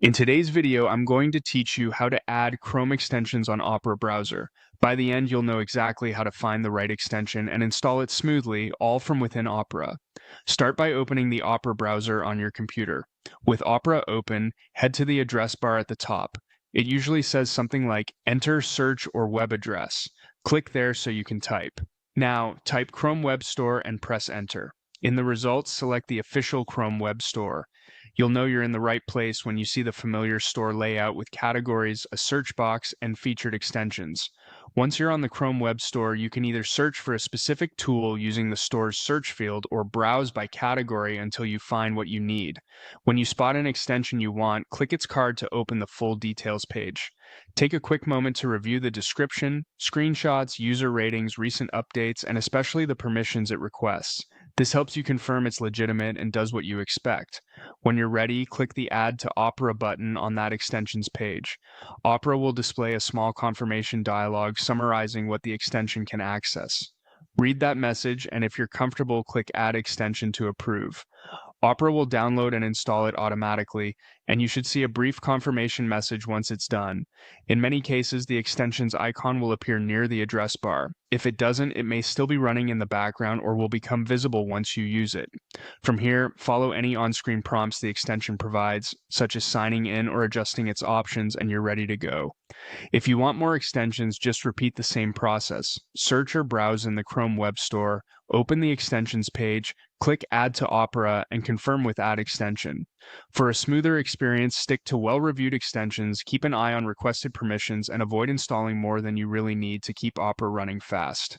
In today's video, I'm going to teach you how to add Chrome extensions on Opera browser. By the end, you'll know exactly how to find the right extension and install it smoothly, all from within Opera. Start by opening the Opera browser on your computer. With Opera open, head to the address bar at the top. It usually says something like Enter Search or Web Address. Click there so you can type. Now, type Chrome Web Store and press Enter. In the results, select the official Chrome Web Store. You'll know you're in the right place when you see the familiar store layout with categories, a search box, and featured extensions. Once you're on the Chrome Web Store, you can either search for a specific tool using the store's search field or browse by category until you find what you need. When you spot an extension you want, click its card to open the full details page. Take a quick moment to review the description, screenshots, user ratings, recent updates, and especially the permissions it requests. This helps you confirm it's legitimate and does what you expect. When you're ready, click the Add to Opera button on that extension's page. Opera will display a small confirmation dialog summarizing what the extension can access. Read that message, and if you're comfortable, click Add Extension to approve. Opera will download and install it automatically, and you should see a brief confirmation message once it's done. In many cases, the extension's icon will appear near the address bar. If it doesn't, it may still be running in the background or will become visible once you use it. From here, follow any on-screen prompts the extension provides, such as signing in or adjusting its options, and you're ready to go. If you want more extensions, just repeat the same process. Search or browse in the Chrome Web Store, open the extensions page, click Add to Opera, and confirm with Add Extension. For a smoother experience, stick to well-reviewed extensions, keep an eye on requested permissions, and avoid installing more than you really need to keep Opera running fast.